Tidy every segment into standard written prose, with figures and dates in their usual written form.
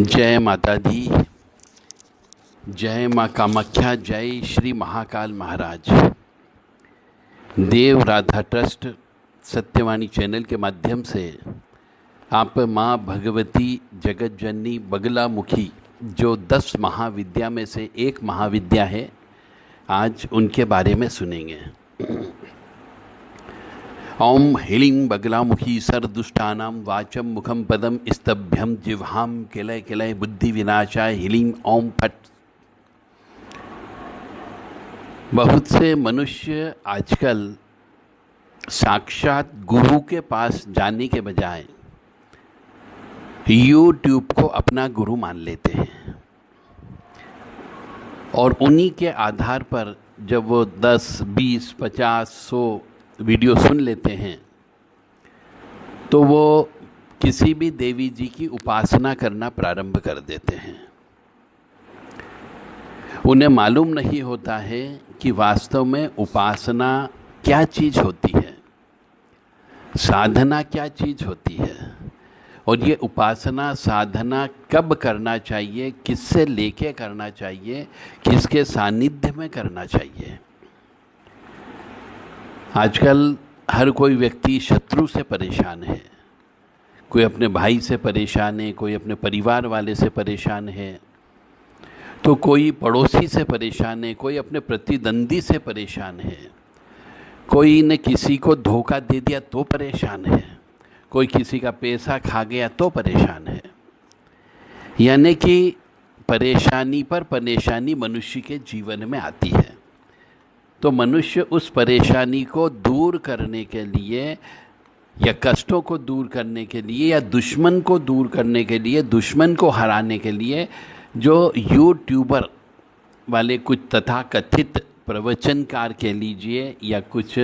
जय माता दी। जय माँ कामाख्या। जय श्री महाकाल महाराज। देव राधा ट्रस्ट सत्यवाणी चैनल के माध्यम से आप माँ भगवती जगत जननी बगलामुखी जो 10 महाविद्या में से एक महाविद्या है, आज उनके बारे में सुनेंगे। ओम ह्रीं बगलामुखी सर्वदुष्टानां वाचम मुखम पदम स्तभ्यम जिह्वाम किलय किलय बुद्धि विनाशाय ह्रीं ओम फट। बहुत से मनुष्य आजकल साक्षात गुरु के पास जाने के बजाय यूट्यूब को अपना गुरु मान लेते हैं और उन्हीं के आधार पर जब वो 10, 20, 50, 100 वीडियो सुन लेते हैं तो वो किसी भी देवी जी की उपासना करना प्रारंभ कर देते हैं। उन्हें मालूम नहीं होता है कि वास्तव में उपासना क्या चीज़ होती है, साधना क्या चीज़ होती है, और ये उपासना साधना कब करना चाहिए, किससे लेके करना चाहिए, किसके सानिध्य में करना चाहिए। आजकल हर कोई व्यक्ति शत्रु से परेशान है। कोई अपने भाई से परेशान है, कोई अपने परिवार वाले से परेशान है, तो कोई पड़ोसी से परेशान है, कोई अपने प्रतिद्वंदी से परेशान है, कोई ने किसी को धोखा दे दिया तो परेशान है, कोई किसी का पैसा खा गया तो परेशान है। यानी कि परेशानी पर परेशानी मनुष्य के जीवन में आती है। तो मनुष्य उस परेशानी को दूर करने के लिए या कष्टों को दूर करने के लिए या दुश्मन को दूर करने के लिए, दुश्मन को हराने के लिए जो यूट्यूबर वाले कुछ तथाकथित प्रवचनकार कह लीजिए या कुछ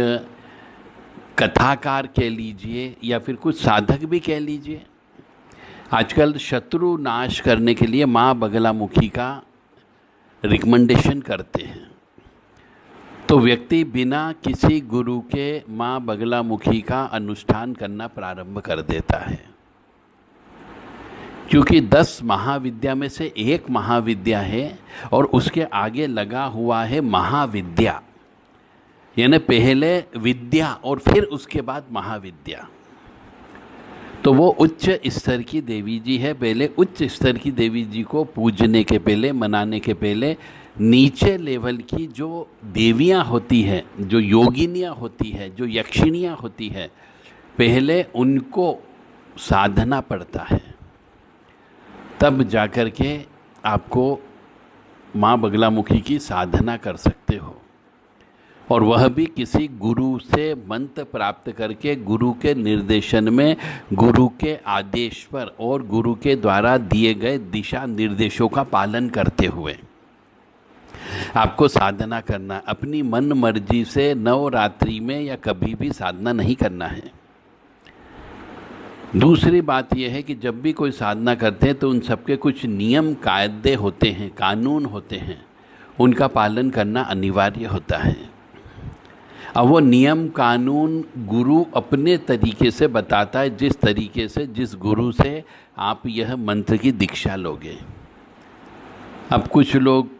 कथाकार कह लीजिए या फिर कुछ साधक भी कह लीजिए, आजकल शत्रु नाश करने के लिए माँ बगलामुखी का रिकमेंडेशन करते हैं। तो व्यक्ति बिना किसी गुरु के माँ बगलामुखी का अनुष्ठान करना प्रारंभ कर देता है, क्योंकि 10 महाविद्या में से एक महाविद्या है और उसके आगे लगा हुआ है महाविद्या, यानी पहले विद्या और फिर उसके बाद महाविद्या। तो वो उच्च स्तर की देवी जी है। पहले उच्च स्तर की देवी जी को पूजने के पहले, मनाने के पहले नीचे लेवल की जो देवियाँ होती हैं, जो योगिनियाँ होती है, जो यक्षिणियाँ होती है, पहले उनको साधना पड़ता है, तब जाकर के आपको माँ बगलामुखी की साधना कर सकते हो। और वह भी किसी गुरु से मंत्र प्राप्त करके, गुरु के निर्देशन में, गुरु के आदेश पर और गुरु के द्वारा दिए गए दिशा निर्देशों का पालन करते हुए आपको साधना करना। अपनी मन मर्जी से नवरात्रि में या कभी भी साधना नहीं करना है। दूसरी बात यह है कि जब भी कोई साधना करते हैं तो उन सबके कुछ नियम कायदे होते हैं, कानून होते हैं, उनका पालन करना अनिवार्य होता है। अब वो नियम कानून गुरु अपने तरीके से बताता है, जिस तरीके से, जिस गुरु से आप यह मंत्र की दीक्षा लोगे। अब कुछ लोग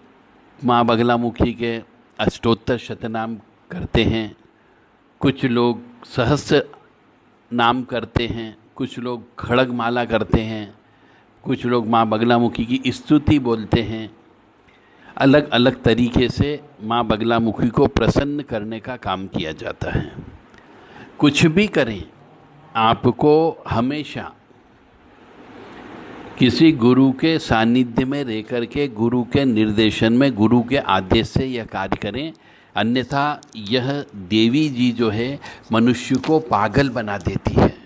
माँ बगलामुखी के अष्टोत्तर शतनाम करते हैं, कुछ लोग सहस्त्र नाम करते हैं, कुछ लोग खड़गमाला करते हैं, कुछ लोग माँ बगलामुखी की स्तुति बोलते हैं। अलग अलग तरीके से माँ बगलामुखी को प्रसन्न करने का काम किया जाता है। कुछ भी करें, आपको हमेशा किसी गुरु के सानिध्य में रह कर के, गुरु के निर्देशन में, गुरु के आदेश से यह कार्य करें, अन्यथा यह देवी जी जो है मनुष्य को पागल बना देती है।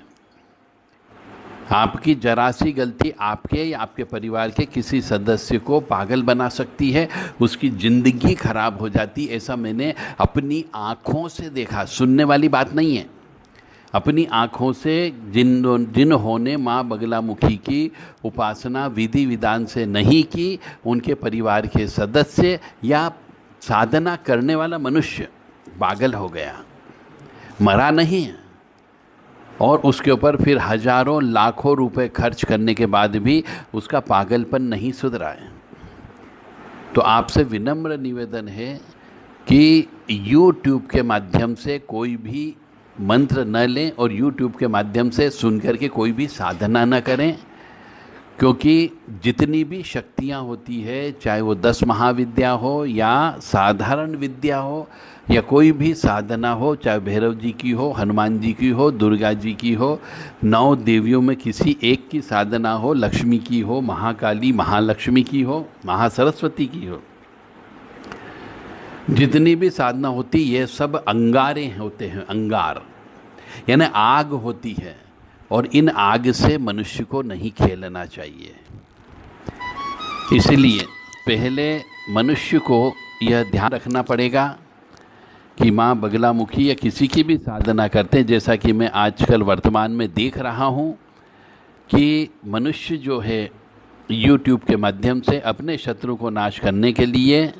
आपकी जरा सी गलती आपके या आपके परिवार के किसी सदस्य को पागल बना सकती है, उसकी ज़िंदगी खराब हो जाती। ऐसा मैंने अपनी आँखों से देखा, सुनने वाली बात नहीं है। अपनी आँखों से जिन्होंने माँ बगलामुखी की उपासना विधि विधान से नहीं की, उनके परिवार के सदस्य या साधना करने वाला मनुष्य पागल हो गया, मरा नहीं है। और उसके ऊपर फिर हजारों लाखों रुपए खर्च करने के बाद भी उसका पागलपन नहीं सुधरा है। तो आपसे विनम्र निवेदन है कि YouTube के माध्यम से कोई भी मंत्र न लें और YouTube के माध्यम से सुन करके कोई भी साधना न करें, क्योंकि जितनी भी शक्तियाँ होती है, चाहे वो 10 महाविद्या हो या साधारण विद्या हो या कोई भी साधना हो, चाहे भैरव जी की हो, हनुमान जी की हो, दुर्गा जी की हो, 9 देवियों में किसी एक की साधना हो, लक्ष्मी की हो, महाकाली महालक्ष्मी की हो, महासरस्वती की हो, जितनी भी साधना होती ये सब अंगारे होते हैं। अंगार यानी आग होती है, और इन आग से मनुष्य को नहीं खेलना चाहिए। इसलिए पहले मनुष्य को यह ध्यान रखना पड़ेगा कि माँ बगलामुखी या किसी की भी साधना करते हैं, जैसा कि मैं आजकल वर्तमान में देख रहा हूँ कि मनुष्य जो है YouTube के माध्यम से अपने शत्रु को नाश करने के लिए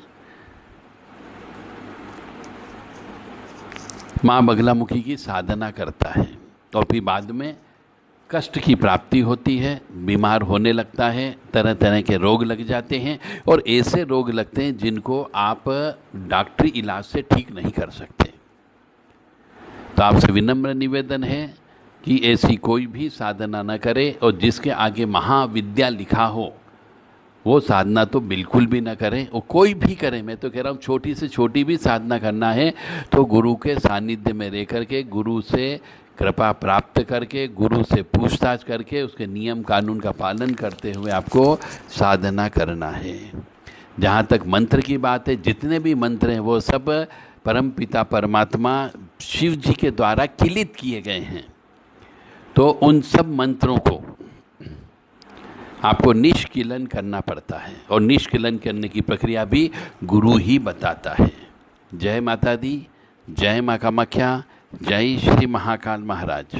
माँ बगलामुखी की साधना करता है, और फिर बाद में कष्ट की प्राप्ति होती है, बीमार होने लगता है, तरह तरह के रोग लग जाते हैं, और ऐसे रोग लगते हैं जिनको आप डॉक्टरी इलाज से ठीक नहीं कर सकते। तो आपसे विनम्र निवेदन है कि ऐसी कोई भी साधना न करे, और जिसके आगे महाविद्या लिखा हो वो साधना तो बिल्कुल भी ना करें। और कोई भी करे, मैं तो कह रहा हूँ छोटी से छोटी भी साधना करना है तो गुरु के सानिध्य में रह करके, गुरु से कृपा प्राप्त करके, गुरु से पूछताछ करके, उसके नियम कानून का पालन करते हुए आपको साधना करना है। जहाँ तक मंत्र की बात है, जितने भी मंत्र हैं वो सब परमपिता परमात्मा शिव जी के द्वारा किलित किए गए हैं। तो उन सब मंत्रों को आपको निष्किलन करना पड़ता है, और निष्किलन करने की प्रक्रिया भी गुरु ही बताता है। जय माता दी, जय माँ कामाख्या, जय श्री महाकाल महाराज।